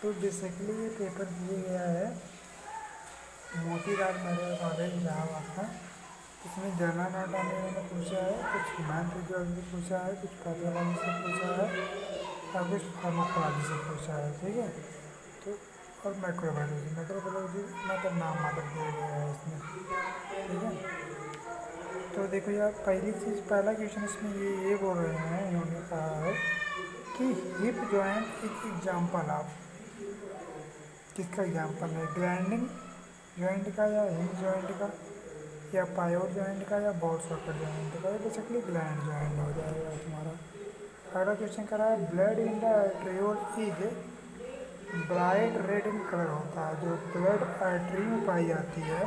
तो बेसिकली ये पेपर दिया गया है मोतीलाल मेहरा कॉलेज इलाहाबाद का। इसमें जनरल नॉलेज में पूछा है, कुछ ह्यूमैनिटी से पूछा है, कुछ पैथोलॉजी से पूछा है और कुछ फार्माकोलॉजी से पूछा है। ठीक है, तो और माइक्रोबायोलॉजी मतलब नाम मात्र दिया गया है इसमें। ठीक है, तो देखो यार, पहली चीज़, पहला क्वेश्चन इसमें ये बोल रहे हैं, इन्होंने कहा है कि हिप जॉइंट एक एग्जाम्पल ऑफ, किसका एग्जाम्पल है, ग्राइंडिंग जॉइंट का या हिप जॉइंट का या पायोड जॉइंट का या बॉल सॉकेट जॉइंट का। बेसिकली ग्लैंड जॉइंट हो जाएगा तुम्हारा। अगला क्वेश्चन कर रहा है blood in the आर्टरियोल is bright red in colour होता है। जो ब्लड आर्टरी में पाई जाती है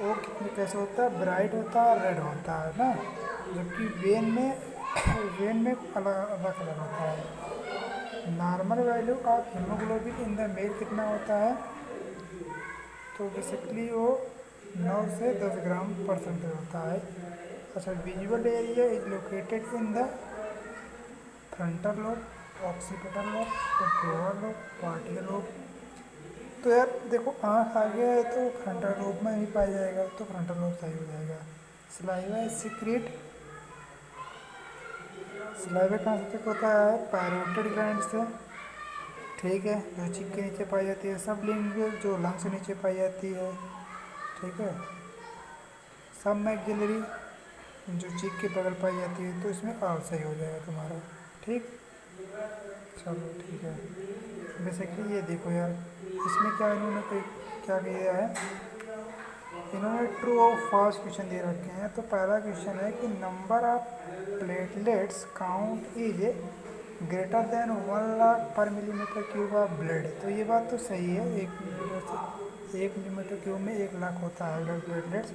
वो कितने कैसे होता है, ब्राइट होता है, रेड होता है ना, जबकि वेन में अलग अलग कलर होता है। Normal value of haemoglobin in the male कितना होता है, तो बेसिकली वो 9 से 10 ग्राम परसेंटेज होता है। अच्छा, visual area is located in the frontal lobe, occipital lobe, temporal lobe, partial lobe. तो यार देखो, आँख आ गया है तो फ्रंटल लोब में ही पाया जाएगा, तो फ्रंटल लोब सही हो जाएगा। सलाइवा सिक्रेट, सलाइवा कहाँ से होता है, पैरोटिड ग्लैंड से। ठीक है, जो चीख के नीचे पाई जाती है। सब लिंगुअल जो लंग से नीचे पाई जाती है। ठीक है, सब मैक्सिलरी जो चीख के बगल पाई जाती है, तो इसमें आल सही हो जाएगा तुम्हारा। ठीक, चलो ठीक है। बेसिकली ये देखो यार, इसमें क्या इन्होंने क्या किया है, इन्होंने ट्रू और फॉल्स क्वेश्चन दे रखे हैं। तो पहला क्वेश्चन है कि number of platelets count is greater than 1 lakh पर मिलीमीटर क्यूब ऑफ ब्लड। तो ये बात तो सही है, 1 मिलीमीटर क्यूब में 1 लाख होता है ब्लड प्लेटलेट्स।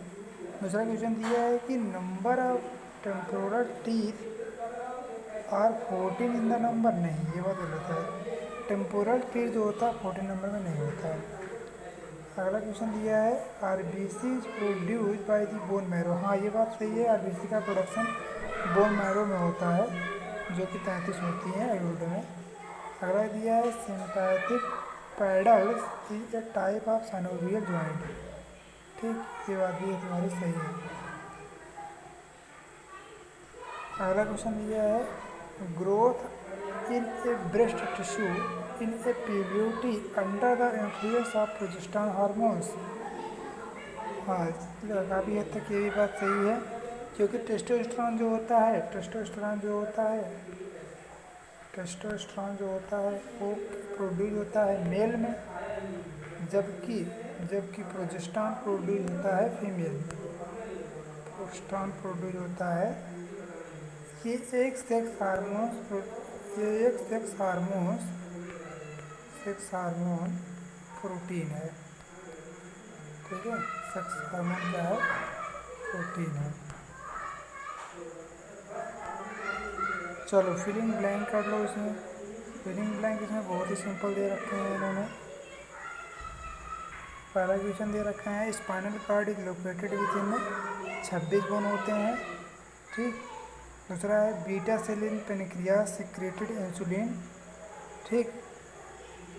दूसरा क्वेश्चन दिया है कि नंबर ऑफ टेम्पोरल टीथ और 14 इन द नंबर, नहीं, ये बात गलत है। टेम्पोरल टीथ जो होता है 14 नंबर में नहीं होता है। अगला क्वेश्चन दिया है RBC is produce by the bone marrow. हाँ, ये बात सही है, आरबीसी का प्रोडक्शन बोन मैरो में होता है, जो कि 33 होती हैं एडल्ट में। अगला दिया है sympathetic paddles is a type of synovial joint. ठीक, ये बात भी तुम्हारी सही है। अगला क्वेश्चन दिया है growth in A breast tissue in A puberty under the influence of progesterone hormones. हाँ, काफ़ी हद तक ये भी बात सही है, क्योंकि टेस्टोस्टेरोन जो होता है वो प्रोड्यूस होता है मेल में, जबकि प्रोजेस्टेरोन प्रोड्यूस होता है फीमेल में। प्रोजेस्टेरोन प्रोड्यूस होता है, ये एक सेक्स हार्मोन प्रोटीन है। ठीक है, सेक्स हार्मोन क्या है, प्रोटीन है। चलो फिलिंग ब्लैंक कर लो इसमें। फिलिंग ब्लैंक इसमें बहुत ही सिंपल दे रखे हैं इन्होंने। पहला क्वेश्चन दे रखा है spinal cord is located with in 26 bone होते हैं। ठीक, दूसरा है बीटा सेल इन पेनक्रियास सिक्रेटेड इंसुलिन। ठीक,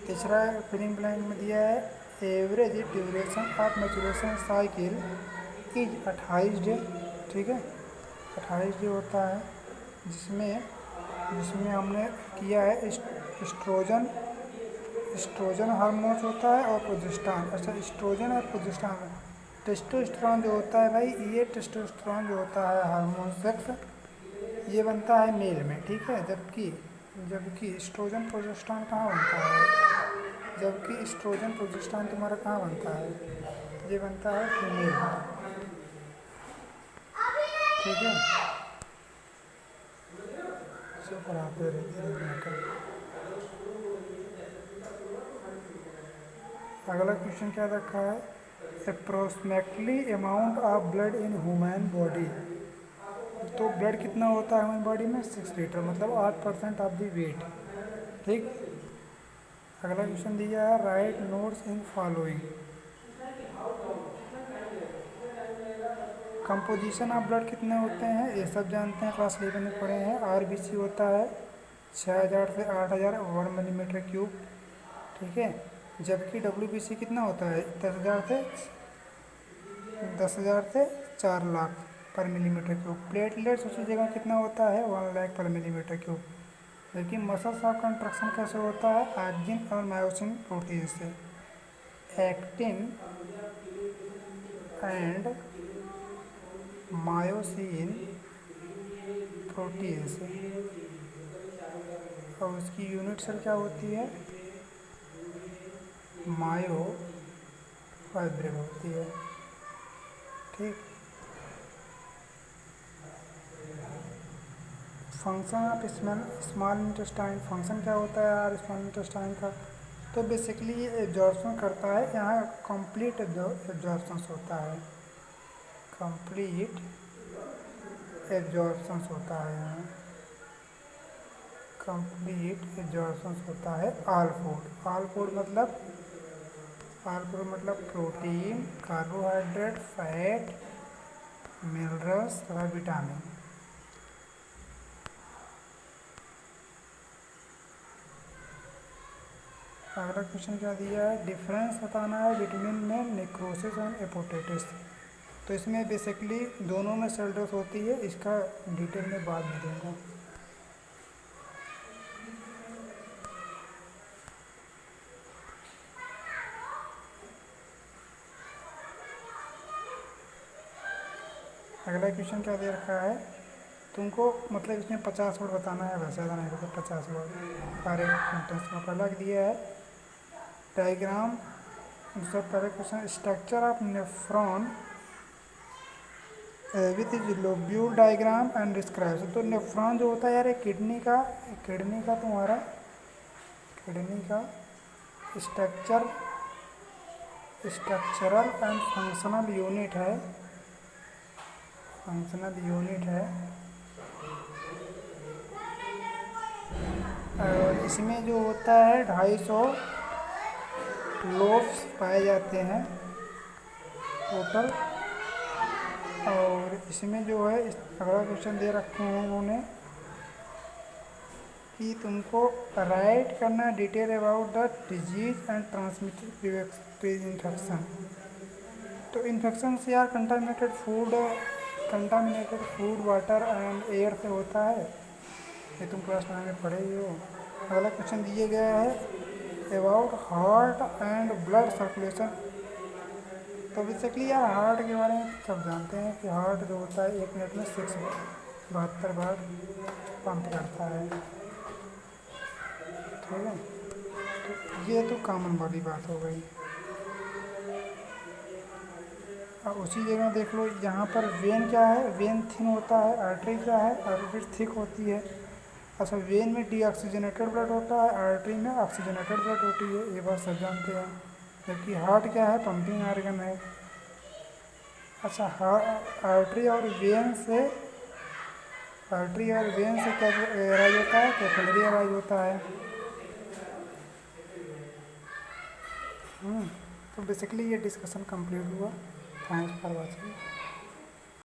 तीसरा है फिलिंग ब्लैंक में दिया है average duration of maturation cycle is 28 day. ठीक है, 28 डे होता है, जिसमें हमने किया है एस्ट्रोजन हार्मोन्स होता है और प्रोजेस्टेरोन। अच्छा, एस्ट्रोजन और प्रोजेस्टेरोन, टेस्टोस्टेरोन जो होता है भाई, ये टेस्टोस्टेरोन जो होता है हार्मोन सेक्स, ये बनता है मेल में। ठीक है, जबकि एस्ट्रोजन प्रोजेस्टेरोन कहाँ बनता है, जबकि एस्ट्रोजन प्रोजेस्टेरोन तुम्हारा कहाँ बनता है, ये बनता है फीमेल में। ठीक है, सब पढ़ाते रहते हैं। अगला क्वेश्चन क्या रखा है, approximately amount of blood in human body. तो ब्लड कितना होता है ह्यूमन बॉडी में, 6 लीटर, मतलब 8% ऑफ द वेट। ठीक, अगला क्वेश्चन दिया है right notes in following. Composition of blood कितने होते हैं, ये सब जानते हैं, क्लास 11 में पढ़े हैं। आरबीसी होता है 6000 से 8000 1 मिलीमीटर क्यूब। ठीक है। जबकि WBC कितना होता है, 10,000 से 4 लाख पर मिलीमीटर क्यूब। प्लेटलेट्स उसी जगह कितना होता है, 1 लाख पर मिलीमीटर क्यूब। जबकि मसल्स ऑफ कंट्रक्शन कैसे होता है, एक्टिन और मायोसिन प्रोटीन से। एक्टिन एंड मायोसिन प्रोटीन से। और उसकी यूनिट सेल क्या होती है, मायो फाइब्रिल होती है। ठीक। Function of small intestine, function क्या होता है यार स्मॉल इंटेस्टाइन का, तो बेसिकली ये एब्जॉर्प्शन करता है, यहाँ कंप्लीट एब्जॉर्प्शन होता है, कंप्लीट एब्जॉर्प्शन होता है, यहाँ कंप्लीट एब्जॉर्प्शन होता है ऑल फूड। ऑल फूड मतलब प्रोटीन, कार्बोहाइड्रेट, फैट, मिनरल्स तथा विटामिन। अगला क्वेश्चन क्या दिया है, डिफरेंस बताना है विटामिन में नेक्रोसिस एंड एपोप्टोसिस। तो इसमें बेसिकली दोनों में सेल डेथ होती है, इसका डिटेल में बाद में दूंगा। अगला क्वेश्चन क्या दे रखा है तुमको, मतलब इसमें 50 वर्ड बताना है, वैसे ज़्यादा नहीं होता, 50 वर्ड हर एक सेंटेंस में। पहला दिया है डायग्राम, दूसरा पहले question structure of nephron with lobule diagram and describe. तो नेफ्रॉन जो होता है यार, किडनी का तुम्हारा किडनी का स्ट्रक्चरल एंड फंक्शनल यूनिट है, और इसमें जो होता है 250 लोब्स पाए जाते हैं टोटल। और इसमें जो है अगला क्वेश्चन दे रखे हैं इन्होंने कि तुमको राइट करना detail about the disease and transmitted infection. तो इन्फेक्शन से यार contaminated food water and air से होता है, ये तुम क्लास 9 में पढ़े ही हो। अगला क्वेश्चन दिए गया है about heart and blood circulation. तो बेसिकली यार हार्ट के बारे में सब जानते हैं कि हार्ट जो होता है 1 मिनट में 72 बार पंप करता है, ठीक है। तो ये तो कॉमन वाली बात हो गई। अब उसी जगह देख लो, यहाँ पर वेन क्या है, वेन थिन होता है, आर्टरी क्या है, आर्टरी थिक होती है। अच्छा, वेन में डीऑक्सीजनेटेड ब्लड होता है, आर्टरी में ऑक्सीजनेटेड ब्लड होती है, ये बात सब जानते हैं। जबकि हार्ट क्या है, पंपिंग आर्गन है। अच्छा, आर्टरी और वेन से क्या राइज होता है, कैपिलरी राइज होता है। तो बेसिकली ये डिस्कशन कंप्लीट हुआ। Thanks for watching.